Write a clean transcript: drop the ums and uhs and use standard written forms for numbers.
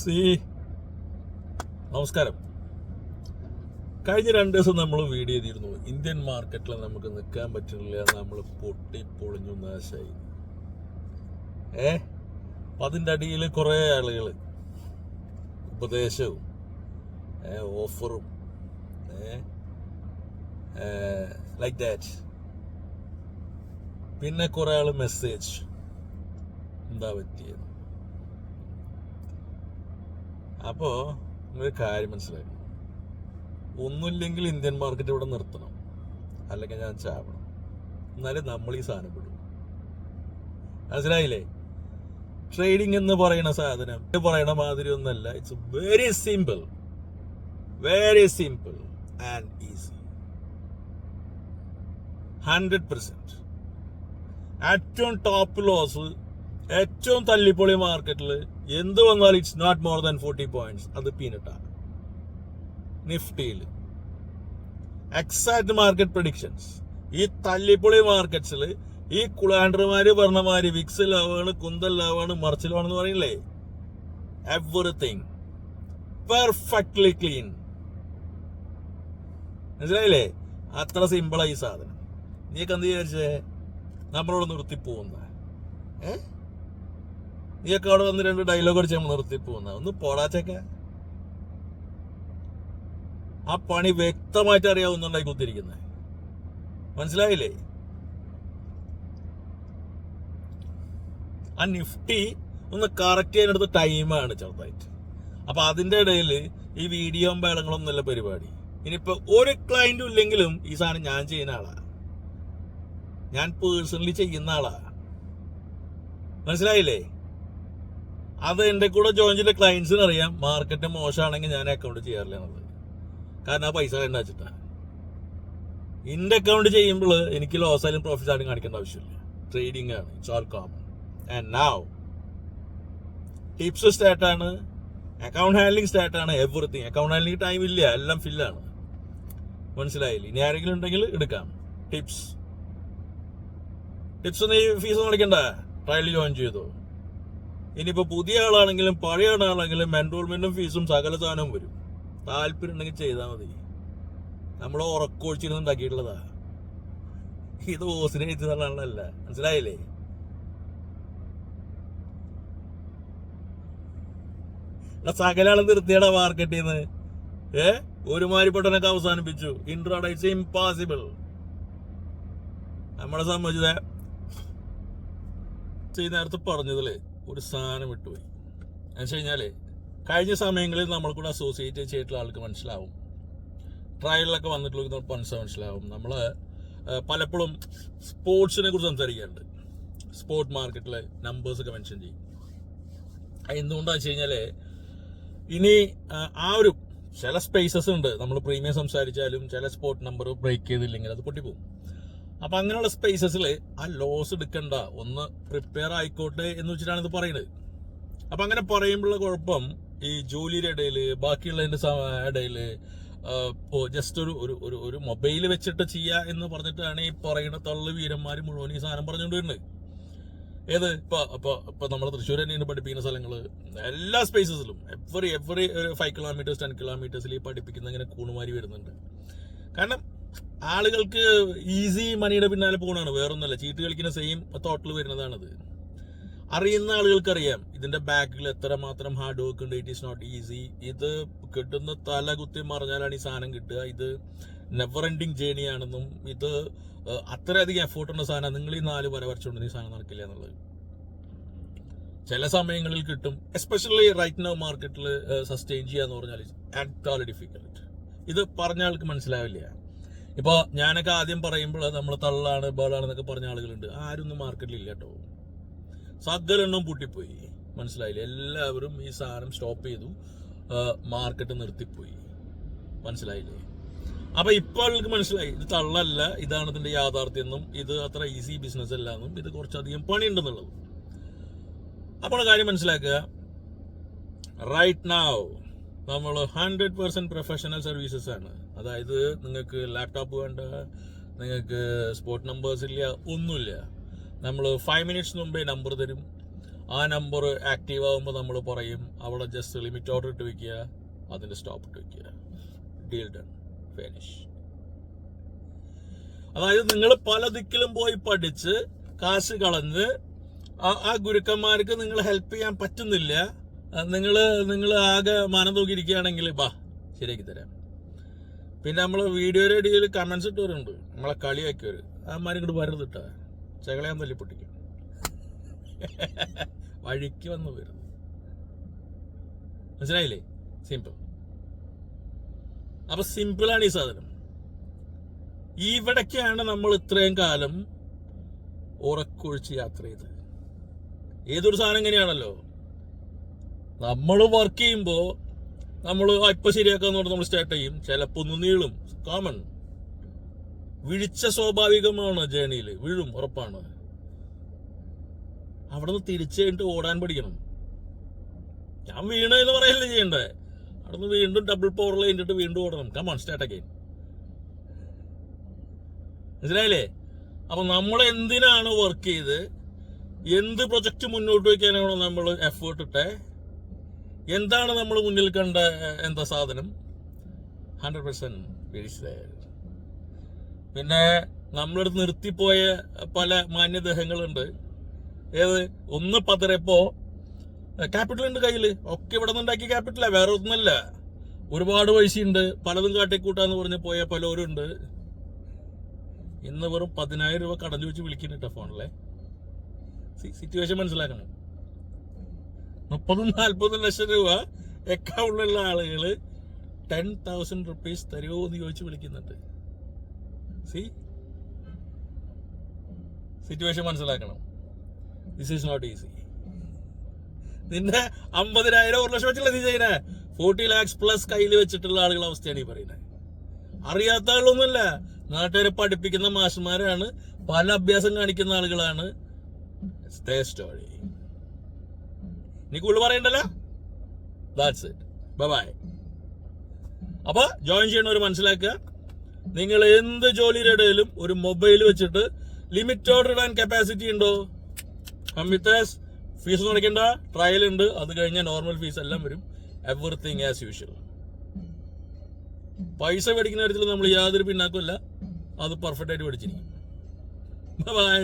C നമസ്കാരം. കഴിഞ്ഞ 2 ദിവസം നമ്മൾ വീഡിയോ ചെയ്തിരുന്നു. ഇന്ത്യൻ മാർക്കറ്റിൽ നമുക്ക് നിൽക്കാൻ പറ്റുന്നില്ല, നമ്മൾ പൊളിഞ്ഞു നാശായി. അതിൻ്റെ അടിയിൽ കുറേ ആളുകൾ ഉപദേശവും ഓഫറും ലൈക്ക് ദാറ്റ്. പിന്നെ കുറേ ആൾ മെസ്സേജ് എന്താ പറ്റിയത്. അപ്പോൾ ഒരു കാര്യം മനസ്സിലാക്കണം, ഒന്നുമില്ലെങ്കിൽ ഇന്ത്യൻ മാർക്കറ്റ് ഇവിടെ നിർത്തണം, അല്ലെങ്കിൽ ഞാൻ ചാവണം, എന്നാലും നമ്മൾ ഈ സാധനം വിടും. മനസ്സിലായില്ലേ? ട്രേഡിംഗ് എന്ന് പറയുന്ന സാധനം പറയണ മാതിരി ഒന്നല്ല. It's very simple and easy. 100%. ഏറ്റവും ടോപ്പ് ലോസ്, ഏറ്റവും തല്ലിപ്പൊളി മാർക്കറ്റിൽ എന്ത് വന്നാലും it's not more than 40 points. അത് പീനട്ടാണ്. നിഫ്റ്റിയിൽ എക്സാക്ട് മാർക്കറ്റ് പ്രഡിക്ഷൻസ്. ഈ തല്ലിപ്പൊളി മാർക്കറ്റ്സിൽ ഈ കുളാൻഡർമാര് പറഞ്ഞ മാതിരി വിക്സ് ലാവാണ്, കുന്തൽ ലാവാണ്, മറിച്ചിൽ ലാവാണെന്ന് പറയില്ലേ, എവറിത്തിങ് പെർഫെക്റ്റ്ലി ക്ലീൻ. മനസ്സിലായില്ലേ? അത്ര സിമ്പിളായി ഈ സാധനം. നീയൊക്കെ എന്ത് വിചാരിച്ചേ നമ്മളോട് നിർത്തിപ്പോകുന്ന? നീയൊക്കെ അവിടെ വന്ന് 2 ഡയലോഗ് അടിച്ച് നമ്മൾ നിർത്തിപ്പോകുന്ന? ഒന്ന് പോടാച്ചേക്ക. ആ പണി വ്യക്തമായിട്ട് അറിയാവുന്നുണ്ടായി കുത്തിരിക്കുന്നത്. മനസ്സിലായില്ലേ? ആ നിഫ്റ്റി ഒന്ന് കറക്റ്റ് ചെയ്യാനെടുത്ത ടൈമാണ് ചെറുതായിട്ട്. അപ്പൊ അതിന്റെ ഇടയിൽ ഈ വീഡിയോ ബേളങ്ങളൊന്നുമല്ല പരിപാടി. ഇനിയിപ്പോ ഒരു ക്ലയന്റും ഇല്ലെങ്കിലും ഈ സാധനം ഞാൻ ചെയ്യുന്ന ആളാ, ഞാൻ പേഴ്സണലി ചെയ്യുന്ന ആളാ. മനസ്സിലായില്ലേ? അത് എന്റെ കൂടെ ജോയിൻ ചെയ്ത ക്ലയൻസിന് അറിയാം മാർക്കറ്റ് മോശമാണെങ്കിൽ ഞാൻ അക്കൗണ്ട് ചെയ്യാറില്ല എന്നുള്ളത്. കാരണം ആ പൈസ വേണ്ട വെച്ചിട്ടാ. എന്റെ അക്കൗണ്ട് ചെയ്യുമ്പോൾ എനിക്ക് ലോസ് ആയാലും പ്രോഫിറ്റ് ആയാലും കാണിക്കേണ്ട ആവശ്യമില്ല. ട്രേഡിംഗ് ആണ്, it's all common. And now tips start ആണ്, അക്കൗണ്ട് ഹാൻഡ്ലിംഗ് സ്റ്റാർട്ട് ആണ്, എവറിത്തിങ്. അക്കൗണ്ട് ഹാൻഡ്ലിംഗ് ടൈം ഇല്ല, എല്ലാം ഫില്ലാണ്. മനസ്സിലായില്ലേ? ഇനി ആരെങ്കിലും ഉണ്ടെങ്കിൽ എടുക്കാം. ടിപ്സ് നീ ഫീസ് അടയ്ക്കണ്ട, ട്രയൽ ജോയിൻ ചെയ്തോ. ഇനിയിപ്പോ പുതിയ ആളാണെങ്കിലും പഴയ ആളാണെങ്കിലും എൻറോൾമെന്റും ഫീസും സകല സാധനവും വരും. താല്പര്യം ഉണ്ടെങ്കിൽ ചെയ്താൽ മതി. നമ്മൾ ഉറക്കൊഴിച്ചിരുന്നുണ്ടാക്കിയിട്ടുള്ളതാ. ഇത് ഓസിനെ എഴുതുന്നതല്ല. മനസ്സിലായില്ലേ? സകല ആളും നിർത്തിയടാ മാർക്കറ്റിൽ നിന്ന്. ഒരുമാതിരിപ്പെട്ടനൊക്കെ അവസാനിപ്പിച്ചു. Intraday it's impossible. നമ്മളെ സംബന്ധിച്ച നേരത്തെ പറഞ്ഞതില് ഒരു സാധനം വിട്ടുപോയി. എന്ന് വെച്ച് കഴിഞ്ഞാല് കഴിഞ്ഞ സമയങ്ങളിൽ നമ്മൾ കൂടെ അസോസിയേറ്റ് ചെയ്തിട്ടുള്ള ആൾക്ക് മനസ്സിലാവും, ട്രയലിലൊക്കെ വന്നിട്ടുള്ള മനസ്സിലാവും. നമ്മൾ പലപ്പോഴും സ്പോർട്സിനെ കുറിച്ച് സംസാരിക്കാറുണ്ട്. സ്പോർട്ട് മാർക്കറ്റിലെ നമ്പേഴ്സൊക്കെ മെൻഷൻ ചെയ്യും. എന്തുകൊണ്ടാണെന്ന് വെച്ച് കഴിഞ്ഞാൽ ഇനി ആ ഒരു ചില സ്പേസസ് ഉണ്ട്, നമ്മൾ പ്രീമിയം സംസാരിച്ചാലും ചില സ്പോർട്ട് നമ്പർ ബ്രേക്ക് ചെയ്തില്ലെങ്കിൽ അത് പൊട്ടിപ്പോകും. അപ്പം അങ്ങനെയുള്ള സ്പേസസിൽ ആ ലോസ് എടുക്കണ്ട, ഒന്ന് പ്രിപ്പയർ ആയിക്കോട്ടെ എന്ന് വെച്ചിട്ടാണ് ഇത് പറയുന്നത്. അപ്പം അങ്ങനെ പറയുമ്പോഴുള്ള കുഴപ്പം, ഈ ജോലിയുടെ ഇടയിൽ ബാക്കിയുള്ളതിൻ്റെ ഇടയിൽ ജസ്റ്റ് ഒരു മൊബൈൽ വെച്ചിട്ട് ചെയ്യുക എന്ന് പറഞ്ഞിട്ടാണ് ഈ പറയുന്ന തള്ളു വീരന്മാർ മുഴുവൻ ഈ സാധനം പറഞ്ഞുകൊണ്ട് വരുന്നത്. ഏത് ഇപ്പൊ നമ്മുടെ തൃശ്ശൂർ തന്നെയാണ് പഠിപ്പിക്കുന്ന സ്ഥലങ്ങൾ, എല്ലാ സ്പേസസിലും എവറി 5 കിലോമീറ്റേഴ്സ് 10 കിലോമീറ്റേഴ്സിൽ ഈ പഠിപ്പിക്കുന്ന ഇങ്ങനെ കൂണുമാരി വരുന്നുണ്ട്. കാരണം ആളുകൾക്ക് ഈസി മണിയുടെ പിന്നാലെ പോകണമാണ്, വേറൊന്നല്ല. ചീട്ട് കളിക്കുന്ന സെയിം തോട്ടിൽ വരുന്നതാണത്. അറിയുന്ന ആളുകൾക്കറിയാം ഇതിന്റെ ബാക്കിൽ എത്രമാത്രം ഹാർഡ് വർക്ക് ഉണ്ട്. It is not easy. ഇത് കിട്ടുന്ന തല കുത്തി മറിഞ്ഞാലാണ് ഈ സാധനം കിട്ടുക. ഇത് നെവർ എൻഡിങ് ജേണി ആണെന്നും ഇത് അത്രയധികം എഫോർട്ടുള്ള സാധനം. നിങ്ങൾ ഈ 4 വര വരച്ചുകൊണ്ട് ഈ സാധനം നടക്കില്ല എന്നുള്ളത്. ചില സമയങ്ങളിൽ കിട്ടും. എസ്പെഷ്യലി റൈറ്റ് നൗ മാർക്കറ്റിൽ സസ്റ്റെയിൻ ചെയ്യാന്ന് പറഞ്ഞാൽ ആക്ച്വലി ഡിഫിക്കൽട്ട്. ഇത് പറഞ്ഞ ആൾക്ക് മനസ്സിലാവില്ല. ഇപ്പൊ ഞാനൊക്കെ ആദ്യം പറയുമ്പോൾ നമ്മൾ തള്ളാണ് ബേളാണെന്നൊക്കെ പറഞ്ഞ ആളുകളുണ്ട്. ആരൊന്നും മാർക്കറ്റിൽ ഇല്ല കേട്ടോ. സകലെണ്ണം പൂട്ടിപ്പോയി. മനസ്സിലായില്ലേ? എല്ലാവരും ഈ സാധനം സ്റ്റോപ്പ് ചെയ്തു, മാർക്കറ്റ് നിർത്തിപ്പോയി. മനസ്സിലായില്ലേ? അപ്പൊ ഇപ്പൊ ആൾക്ക് മനസ്സിലായി ഇത് തള്ളല്ല, ഇതാണ് ഇതിന്റെ യാഥാർത്ഥ്യം എന്നും ഇത് അത്ര ഈസി ബിസിനസ് അല്ല എന്നും ഇത് കുറച്ചധികം പണിയുണ്ടെന്നുള്ളത്. അപ്പോൾ കാര്യം മനസ്സിലാക്കുക, റൈറ്റ് നൗ നമ്മൾ 100% പ്രൊഫഷണൽ സർവീസസ് ആണ്. അതായത് നിങ്ങൾക്ക് ലാപ്ടോപ്പ് വേണ്ട, നിങ്ങൾക്ക് സ്പോർട്ട് നമ്പേഴ്സ് ഇല്ല, ഒന്നുമില്ല. നമ്മൾ 5 മിനിറ്റ്സ് മുമ്പേ നമ്പർ തരും. ആ നമ്പർ ആക്റ്റീവ് ആകുമ്പോൾ നമ്മൾ പറയും അവിടെ ജസ്റ്റ് ലിമിറ്റ് ഓർഡർ ഇട്ട് വയ്ക്കുക, അതിൻ്റെ സ്റ്റോപ്പ് ഇട്ട് വയ്ക്കുക, ഡീൽ ഡൺ, ഫിനിഷ്. അതായത് നിങ്ങൾ പല ദിക്കിലും പോയി പഠിച്ച് കാശ് കളഞ്ഞ് ആ ഗുരുക്കന്മാർക്ക് നിങ്ങൾ ഹെൽപ്പ് ചെയ്യാൻ പറ്റുന്നില്ല, നിങ്ങൾ ആകെ മാനം തൂക്കിയിരിക്കുകയാണെങ്കിൽ ബാ ശരിയാക്കി തരാം. പിന്നെ നമ്മൾ വീഡിയോയുടെ ഇടയിൽ കമൻസ് ഇട്ടവരുണ്ട്, നമ്മളെ കളിയാക്കിയവർ, അമ്മമാരും ഇങ്ങോട്ട് വരരുതിട്ടാ, ചകളയാൻ തല്ലി പൊട്ടിക്കും, വഴിക്ക് വന്ന് വരുന്നു. മനസ്സിലായില്ലേ? സിമ്പിൾ. അപ്പൊ സിമ്പിളാണ് ഈ സാധനം. ഇവിടേക്കാണ് നമ്മൾ ഇത്രയും കാലം ഉറക്കൊഴിച്ച് യാത്ര ചെയ്ത്. ഏതൊരു സാധനം ഇങ്ങനെയാണല്ലോ, നമ്മൾ വർക്ക് ചെയ്യുമ്പോൾ നമ്മൾ ഇപ്പൊ ശരിയാക്കാന്ന് പറഞ്ഞ് നമ്മൾ സ്റ്റാർട്ട് ചെയ്യും, ചിലപ്പോ ഒന്ന് നീളും, കോമൺ. വീഴ്ച സ്വാഭാവികമാണ്, ജേണിയിൽ വീഴും, ഉറപ്പാണ്. അവിടെ നിന്ന് തിരിച്ചു കഴിഞ്ഞിട്ട് ഓടാൻ പഠിക്കണം. ഞാൻ വീണ എന്ന് പറയല്ലേ ചെയ്യണ്ടേ, അവിടെ നിന്ന് വീണ്ടും ഡബിൾ പവറിൽ കഴിഞ്ഞിട്ട് വീണ്ടും ഓടണം. Come on, start again. മനസ്സിലായില്ലേ? അപ്പൊ നമ്മൾ എന്തിനാണ് വർക്ക് ചെയ്ത്, എന്ത് പ്രൊജക്ട് മുന്നോട്ട് വയ്ക്കാനാണോ നമ്മൾ എഫേർട്ട് ഇട്ടേ, എന്താണ് നമ്മൾ മുന്നിൽ കണ്ട എന്താ സാധനം, 100% വീഴ്ച. പിന്നെ നമ്മളെടുത്ത് നിർത്തിപ്പോയ പല മാന്യദേഹങ്ങളുണ്ട്. ഏത് ഒന്ന് പതറപ്പോ ക്യാപിറ്റൽ ഉണ്ട് കയ്യില്, ഒക്കെ ഇവിടെ നിന്നുണ്ടാക്കിയ ക്യാപിറ്റലാ, വേറെ ഒന്നുമല്ല. ഒരുപാട് പൈസയുണ്ട്, പലതും കാട്ടിക്കൂട്ടാന്ന് പറഞ്ഞ് പോയ പലരുണ്ട്. ഇന്ന് വെറും 10,000 രൂപ കടം ചോദിച്ച് വിളിക്കുന്നുട്ടോ ഫോണിലെ. സിറ്റുവേഷൻ മനസ്സിലാക്കണം. 30-40 ലക്ഷം രൂപ അക്കൗണ്ടിലുള്ള ആളുകള് 10,000 റുപ്പീസ് തരുമോ എന്ന് ചോദിച്ച് വിളിക്കുന്നുണ്ട്. സിറ്റുവേഷൻ മനസ്സിലാക്കണം. This is not easy. നിന്റെ 50,000 1 ലക്ഷം വെച്ചില്ല നീ ചെയ്യുന്നേ, 40 lakhs പ്ലസ് കയ്യിൽ വെച്ചിട്ടുള്ള ആളുകളുടെ അവസ്ഥയാണ് ഈ പറയുന്നത്. അറിയാത്ത ആളൊന്നുമല്ല, നാട്ടുകാരെ പഠിപ്പിക്കുന്ന മാഷന്മാരാണ്, പല അഭ്യാസം കാണിക്കുന്ന ആളുകളാണ്. സ്റ്റോറി നീ കൂടുതൽ പറയണ്ടല്ലോ. That's it. ബൈ. അപ്പൊ ജോയിൻ ചെയ്യണവർ മനസ്സിലാക്കുക, നിങ്ങൾ എന്ത് ജോലിയുടെ ഇടയിലും ഒരു മൊബൈൽ വെച്ചിട്ട് ലിമിറ്റ് ഓർഡർ ഇടാൻ കപ്പാസിറ്റി ഉണ്ടോ, കമ്മിറ്റേഴ്സ് ഫീസ് നടക്കേണ്ട, ട്രയൽ ഉണ്ട്, അത് കഴിഞ്ഞാൽ നോർമൽ ഫീസ് എല്ലാം വരും. Everything as usual. പൈസ മേടിക്കുന്ന കാര്യത്തിൽ നമ്മൾ യാതൊരു പിന്നാക്കമല്ല, അത് പെർഫെക്റ്റ് ആയിട്ട് പഠിച്ചിരിക്കും. ബൈ.